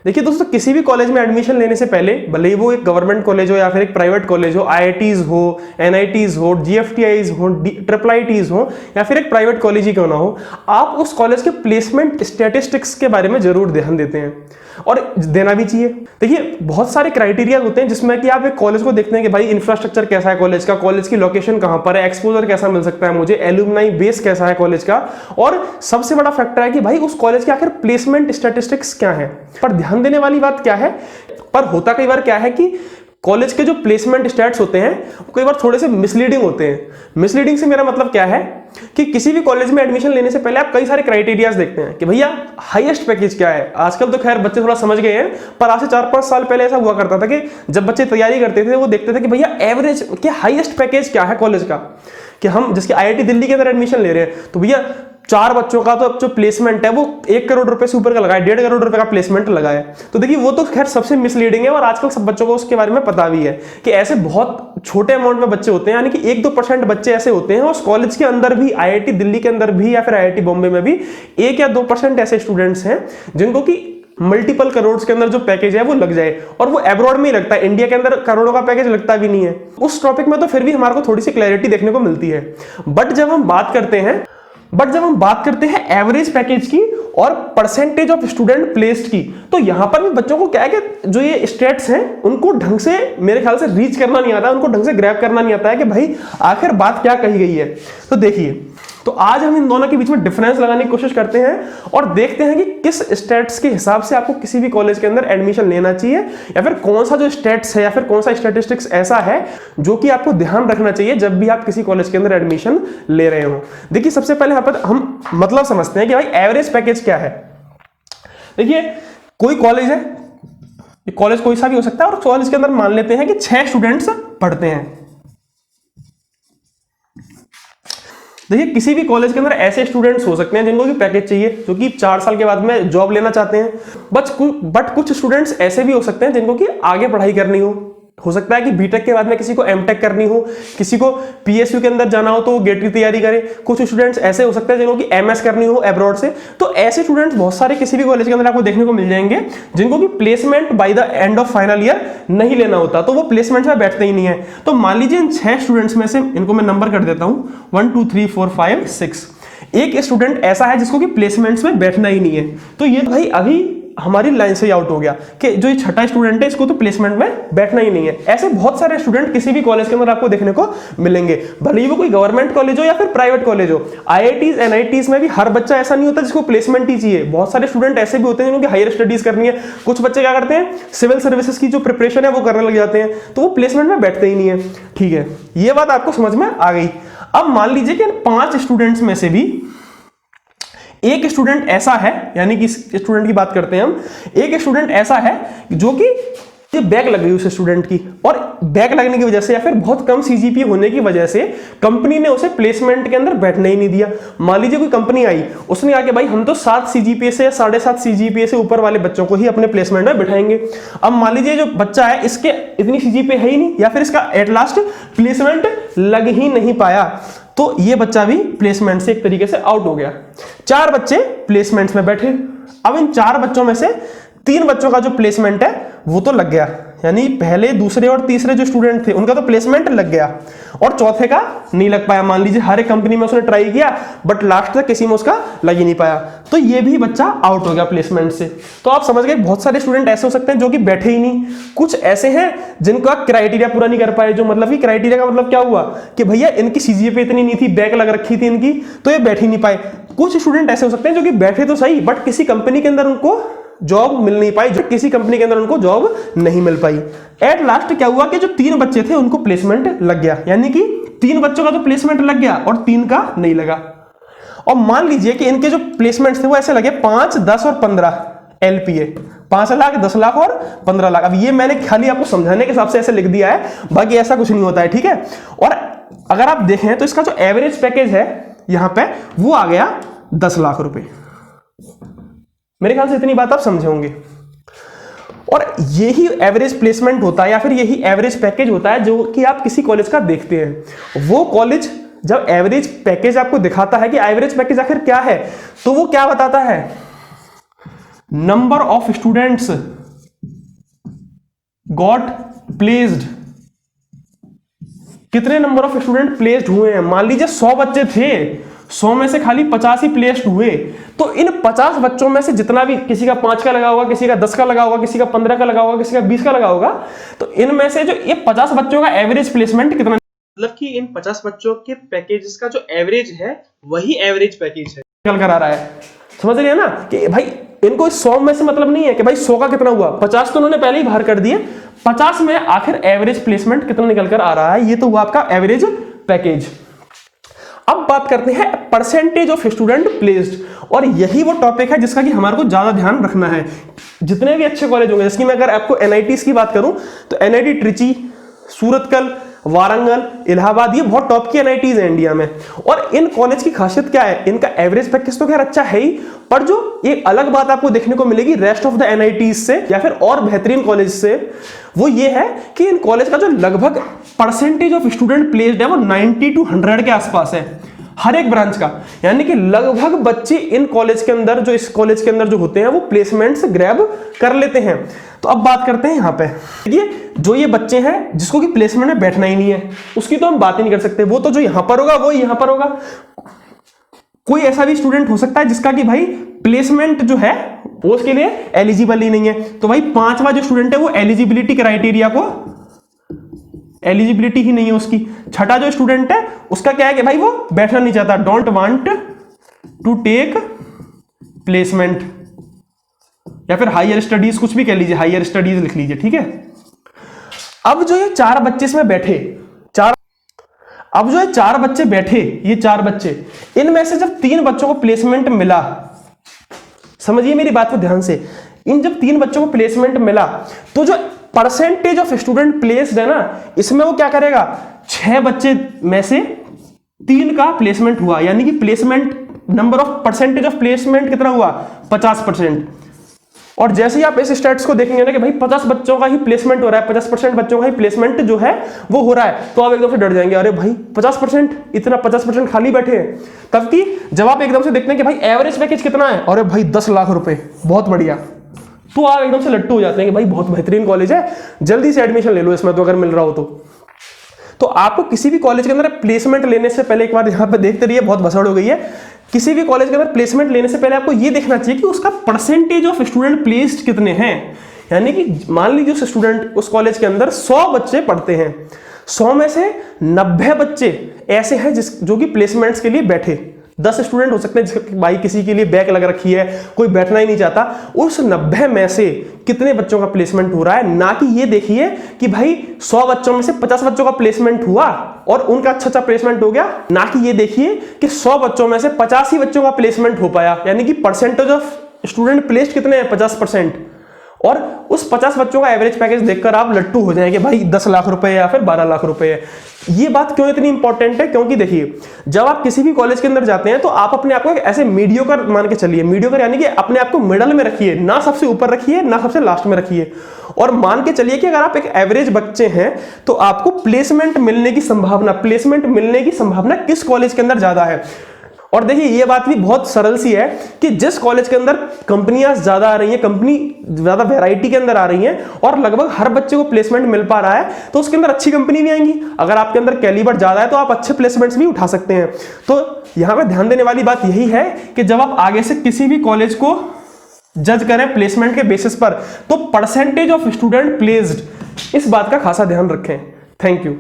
देखिए दोस्तों, किसी भी कॉलेज में एडमिशन लेने से पहले, भले ही वो एक गवर्नमेंट कॉलेज हो या फिर एक प्राइवेट कॉलेज हो, आईआईटीज हो, एनआईटीज हो, जीएफटीआईज हो, ट्रिपल आईटीज हो, या फिर एक प्राइवेट कॉलेज ही क्यों ना हो, आप उस कॉलेज के प्लेसमेंट स्टैटिस्टिक्स के बारे में जरूर ध्यान देते हैं, और देना भी चाहिए। देखिए बहुत सारे क्राइटेरिया होते हैं जिसमें कि आप एक कॉलेज को देखते हैं कि भाई इंफ्रास्ट्रक्चर कैसा है कॉलेज का, कॉलेज की लोकेशन कहां पर है, एक्सपोजर कैसा मिल सकता है मुझे, एलुमनाई बेस कैसा है कॉलेज का, और सबसे बड़ा फैक्टर है कि भाई उस कॉलेज के आखिर प्लेसमेंट स्टैटिस्टिक्स क्या है। पर ध्यान देने वाली बात क्या है, पर होता कई बार क्या है कि कॉलेज के जो प्लेसमेंट स्टैट्स होते हैं वो कई बार थोड़े से मिसलीडिंग होते हैं। मिसलीडिंग से मेरा मतलब क्या है कि किसी भी कॉलेज में एडमिशन लेने से पहले आप कई सारे क्राइटेरियाज देखते हैं कि भैया हाईएस्ट पैकेज क्या है। आजकल तो खैर बच्चे थोड़ा समझ गए हैं, पर आज से 4-5 साल पहले ऐसा हुआ करता था कि जब बच्चे तैयारी करते थे वो देखते थे कि भैया एवरेज क्या हाईएस्ट पैकेज क्या है कॉलेज का, कि हम जिसके आईआईटी दिल्ली के अंदर एडमिशन ले रहे हैं तो भैया 4 बच्चों का तो जो प्लेसमेंट है वो 1 करोड़ रुपए से ऊपर का लगाया, 1.5 करोड़ रुपए का प्लेसमेंट लगाया। तो देखिए वो तो खैर सबसे मिसलीडिंग है, और आजकल सब बच्चों को उसके बारे में पता भी है कि ऐसे बहुत छोटे अमाउंट में बच्चे होते हैं, यानी कि 1-2% बच्चे ऐसे होते हैं उस कॉलेज के अंदर भी, आईआईटी दिल्ली के अंदर भी या फिर आईआईटी बॉम्बे में भी 1 या 2% ऐसे स्टूडेंट्स हैं जिनको कि मल्टीपल करोड़ के अंदर जो पैकेज है वो लग जाए, और वो अब्रॉड में ही लगता है, इंडिया के अंदर करोड़ों का पैकेज लगता भी नहीं है। उस टॉपिक में तो फिर भी हमारे को थोड़ी सी क्लैरिटी देखने को मिलती है। बट जब हम बात करते हैं एवरेज पैकेज की और परसेंटेज ऑफ स्टूडेंट प्लेस्ड की, तो यहां पर भी बच्चों को क्या है कि जो ये स्टेट्स हैं उनको ढंग से मेरे ख्याल से रीच करना नहीं आता, उनको ढंग से ग्रैब करना नहीं आता है कि भाई आखिर बात क्या कही गई है। तो देखिए, तो आज हम इन दोनों के बीच में डिफरेंस लगाने की कोशिश करते हैं और देखते हैं कि किस स्टेट्स के हिसाब से आपको किसी भी कॉलेज के अंदर एडमिशन लेना चाहिए, या फिर कौन सा जो स्टेट्स है या फिर कौन सा स्टैटिस्टिक्स ऐसा है जो कि आपको ध्यान रखना चाहिए जब भी आप किसी कॉलेज के अंदर एडमिशन ले रहे हो। देखिए सबसे पहले यहाँ पर हम मतलब समझते हैं कि भाई एवरेज पैकेज क्या है। देखिए कोई कॉलेज है, कॉलेज कोई सा भी हो सकता है, और कॉलेज के अंदर मान लेते हैं कि 6 स्टूडेंट्स पढ़ते हैं। देखिए किसी भी कॉलेज के अंदर ऐसे स्टूडेंट्स हो सकते हैं जिनको भी पैकेज चाहिए, जो कि 4 साल के बाद में जॉब लेना चाहते हैं। बट कुछ स्टूडेंट्स ऐसे भी हो सकते हैं जिनको कि आगे पढ़ाई करनी हो सकता है कि बीटेक के बाद में किसी को एमटेक करनी हो, किसी को पीएसयू के अंदर जाना हो तो वो गेट की तैयारी करे। कुछ स्टूडेंट्स ऐसे हो सकते हैं जिनको कि एमएस करनी हो अब्रॉड से। तो ऐसे स्टूडेंट्स बहुत सारे किसी भी कॉलेज के अंदर आपको देखने को मिल जाएंगे जिनको कि placement by the end of final year नहीं लेना होता, तो वो प्लेसमेंट में बैठते ही नहीं है। तो मान लीजिए इन 6 स्टूडेंट्स में से, इनको मैं नंबर कर देता हूं 1 2 3 4 5 6, एक स्टूडेंट ऐसा है जिसको कि प्लेसमेंट्स में बैठना ही नहीं है। तो ये भाई अभी हमारी लाइन से आउट हो गया कि जो ये छठा स्टूडेंट है इसको तो प्लेसमेंट में बैठना ही नहीं है। ऐसे बहुत सारे स्टूडेंट किसी भी कॉलेज के अंदर आपको देखने को मिलेंगे, भले ही वो कोई गवर्नमेंट कॉलेज हो या फिर प्राइवेट कॉलेज हो। आईआईटीज एनआईटीज में भी हर बच्चा ऐसा नहीं होता जिसको प्लेसमेंट ही चाहिए। बहुत सारे स्टूडेंट ऐसे भी होते हैं जिनको हायर स्टडीज करनी है। कुछ बच्चे क्या करते हैं, सिविल सर्विसेज की जो प्रिपरेशन है वो करने लग जाते हैं, तो वो प्लेसमेंट में बैठते ही नहीं है। ठीक है, ये बात आपको समझ में आ गई। अब मान लीजिए कि 5 स्टूडेंट्स में से भी एक स्टूडेंट ऐसा है, यानी कि स्टूडेंट की बात करते हैं हम, एक स्टूडेंट ऐसा है जो कि बैक लग गई उस स्टूडेंट की, और बैक लगने की वजह से या फिर बहुत कम सीजीपीए होने की वजह से कंपनी ने उसे प्लेसमेंट के अंदर बैठने ही नहीं दिया। मान लीजिए कोई कंपनी आई, उसने कहा कि भाई हम तो 7 सीजीपीए से या 7.5 सीजीपीए से ऊपर वाले बच्चों को ही अपने प्लेसमेंट में बिठाएंगे। अब मान लीजिए जो बच्चा है इसके इतनी सीजीपीए है ही नहीं, या फिर इसका एट लास्ट प्लेसमेंट लग ही नहीं पाया, तो ये बच्चा भी प्लेसमेंट से एक तरीके से आउट हो गया। 4 बच्चे प्लेसमेंट्स में बैठे। अब इन 4 बच्चों में से 3 बच्चों का जो प्लेसमेंट है वो तो लग गया, यानी पहले दूसरे और तीसरे जो स्टूडेंट थे उनका तो प्लेसमेंट लग गया, और चौथे का नहीं लग पाया। मान लीजिए हर एक कंपनी में उसने ट्राई किया बट लास्ट तक किसी में उसका लग ही नहीं पाया, तो ये भी बच्चा आउट हो गया प्लेसमेंट से। तो आप समझ गए बहुत सारे स्टूडेंट ऐसे हो सकते हैं जो कि बैठे ही नहीं। कुछ ऐसे हैं जिनका क्राइटेरिया पूरा नहीं कर पाए, जो मतलब कि क्राइटेरिया का मतलब क्या हुआ कि भैया इनकी सीजीपीए इतनी नहीं थी, बैक लग रखी थी इनकी, तो ये बैठ ही नहीं पाए। कुछ स्टूडेंट ऐसे हो सकते हैं जो कि बैठे तो सही बट किसी कंपनी के अंदर उनको जॉब मिल नहीं पाई, जो किसी कंपनी के अंदर उनको जॉब नहीं मिल पाई। एट लास्ट क्या हुआ कि जो 3 बच्चे थे उनको प्लेसमेंट लग गया, यानी कि 3 बच्चों का तो प्लेसमेंट लग गया और 3 का नहीं लगा। और मान लीजिए कि इनके जो प्लेसमेंट थे वो ऐसे लगे 5, 10 और 15 एलपीए, 5 लाख, 10 लाख और 15 लाख। अब ये मैंने खाली आपको समझाने के हिसाब से ऐसे लिख दिया है, बाकी ऐसा कुछ नहीं होता है। ठीक है, और अगर आप देखें तो इसका जो एवरेज पैकेज है यहां पे वो आ गया 10 लाख रुपए। मेरे ख्याल से इतनी बात आप समझे होंगे। और यही एवरेज प्लेसमेंट होता है या फिर यही एवरेज पैकेज होता है जो कि आप किसी कॉलेज का देखते हैं। वो कॉलेज जब एवरेज पैकेज आपको दिखाता है कि एवरेज पैकेज आखिर क्या है, तो वो क्या बताता है, number of students got placed, कितने नंबर ऑफ स्टूडेंट प्लेस्ड हुए हैं। मान लीजिए 100 बच्चे थे, 100 में से खाली 50 ही प्लेस्ड हुए, तो इन 50 बच्चों में से जितना भी, किसी का 5 का लगा होगा, किसी का 10 का लगा होगा, किसी का 15 का लगा होगा, किसी का 20 का लगा होगा, तो इनमें से जो ये 50 बच्चों का एवरेज प्लेसमेंट कितना, मतलब कि इन 50 बच्चों के पैकेजेस का जो एवरेज है वही एवरेज पैकेज है निकल कर आ रहा है। समझ रहे हैं ना कि भाई इनको 100 में से मतलब नहीं है कि भाई 100 का कितना हुआ, 50 तो उन्होंने पहले ही बाहर कर दिए, 50 में आखिर एवरेज प्लेसमेंट कितना निकल कर आ रहा है, ये तो हुआ आपका एवरेज पैकेज। अब बात करते हैं परसेंटेज ऑफ स्टूडेंट प्लेस्ड, और यही वो टॉपिक है जिसका कि हमारे को ज्यादा ध्यान रखना है। जितने भी अच्छे कॉलेज होंगे, जैसे कि मैं अगर आपको एनआईटीज की बात करूं तो एनआईटी ट्रिची, सूरतकल, वारंगल, इलाहाबाद, ये बहुत टॉप की एनआईटीज है इंडिया में। और इन कॉलेज की खासियत क्या है, इनका एवरेज पैकेज तो खैर अच्छा है ही, पर जो एक अलग बात आपको देखने को मिलेगी रेस्ट ऑफ द एनआईटीज से या फिर और बेहतरीन कॉलेज से, वो ये है कि इन कॉलेज का जो लगभग परसेंटेज ऑफ स्टूडेंट प्लेस्ड है वो 90 to 100 के आसपास है हर एक ब्रांच का। यानी कि लगभग बच्चे इन कॉलेज के अंदर, जो इस कॉलेज के अंदर जो होते हैं, वो प्लेसमेंट्स ग्रैब कर लेते हैं। तो अब बात करते हैं यहाँ पे, देखिए जो ये बच्चे हैं जिसको कि प्लेसमेंट में बैठना ही नहीं है, उसकी तो हम बात ही नहीं कर सकते, वो तो जो यहां पर होगा वो यहां पर होगा। कोई ऐसा भी स्टूडेंट हो सकता है जिसका कि भाई प्लेसमेंट जो है वो उसके लिए एलिजिबल ही नहीं है, तो भाई 5वां जो स्टूडेंट है वो एलिजिबिलिटी क्राइटेरिया को, एलिजिबिलिटी ही नहीं है उसकी। छठा जो स्टूडेंट है उसका क्या है कि भाई वो बैठना नहीं चाहता, don't want to take placement, या फिर हायर स्टडीज, कुछ भी कह लीजिए, हायर स्टडीज लिख लीजिए, ठीक है। अब जो ये 4 बच्चे इसमें बैठे, अब जो ये 4 बच्चे बैठे, ये 4 बच्चे, इनमें से जब 3 बच्चों को प्लेसमेंट मिला, समझिए मेरी बात को ध्यान से, इन जब 3 बच्चों को प्लेसमेंट मिला तो जो परसेंटेज ऑफ स्टूडेंट प्लेस्ड है ना, इसमें वो क्या करेगा, 6 बच्चे में से 3 का प्लेसमेंट हुआ, यानी कि placement number of percentage of placement कितना हुआ, 50%। और जैसे ही आप इस स्टैट्स को देखेंगे ना कि भाई 50 बच्चों का ही प्लेसमेंट हो रहा है, 50% बच्चों का ही प्लेसमेंट जो है वो हो रहा है, तो आप एकदम से डर जाएंगे, अरे भाई 50%, इतना 50% खाली बैठे हैं। तब कि जब आप एकदम से देखते हैं कि भाई एवरेज पैकेज कितना है, अरे भाई 10 लाख रुपए, बहुत बढ़िया, तो आप एकदम से लट्टू हो जाते हैं कि भाई बहुत बेहतरीन कॉलेज है, जल्दी से एडमिशन ले लो इसमें, तो अगर मिल रहा हो तो आपको किसी भी कॉलेज के अंदर प्लेसमेंट लेने से पहले, एक बार यहां पे देखते रहिए, बहुत भसड़ हो गई है, किसी भी कॉलेज के अंदर प्लेसमेंट लेने से पहले आपको यह देखना चाहिए कि उसका परसेंटेज ऑफ स्टूडेंट प्लेस्ड कितने हैं। यानी कि मान लीजिए उस स्टूडेंट, उस कॉलेज के अंदर 100 बच्चे पढ़ते हैं, 100 में से 90 बच्चे ऐसे हैं जो कि प्लेसमेंट्स के लिए बैठे। 10 स्टूडेंट हो सकते हैं जिसके भाई किसी के लिए बैक लग रखी है, कोई बैठना ही नहीं चाहता, उस 90 में से कितने बच्चों का प्लेसमेंट हो रहा है, ना कि ये देखिए कि भाई 100 बच्चों में से 50 बच्चों का प्लेसमेंट हुआ और उनका अच्छा प्लेसमेंट हो गया, ना कि ये देखिए कि 100 बच्चों में से 50 ही बच्चों का प्लेसमेंट हो पाया। यानी कि परसेंटेज ऑफ स्टूडेंट प्लेस्ड कितने हैं, 50%। और उस 50 बच्चों का एवरेज पैकेज देखकर आप लट्टू हो जाएंगे, भाई 10 लाख रुपए या फिर 12 लाख रुपए है। ये बात क्यों इतनी इंपॉर्टेंट है, क्योंकि देखिए जब आप किसी भी कॉलेज के अंदर जाते हैं तो आप अपने आप को ऐसे मीडियोकर मान के चलिए, मीडियोकर यानी कि अपने आप को मिडल में रखिए, ना सबसे ऊपर रखिए ना सबसे लास्ट में रखिए, और मान के चलिए कि अगर आप एक एवरेज बच्चे हैं तो आपको प्लेसमेंट मिलने की संभावना किस कॉलेज के अंदर ज्यादा है। और देखिए ये बात भी बहुत सरल सी है कि जिस कॉलेज के अंदर कंपनियां ज्यादा आ रही हैं, कंपनी ज्यादा वैरायटी के अंदर आ रही हैं और लगभग हर बच्चे को प्लेसमेंट मिल पा रहा है, तो उसके अंदर अच्छी कंपनी भी आएंगी। अगर आपके अंदर कैलिबर ज्यादा है तो आप अच्छे प्लेसमेंट्स भी उठा सकते हैं। तो यहां पे ध्यान देने वाली बात यही है कि जब आप आगे से किसी भी कॉलेज को जज करें प्लेसमेंट के बेसिस पर, तो परसेंटेज ऑफ स्टूडेंट प्लेस्ड, इस बात का खासा ध्यान रखें। Thank you.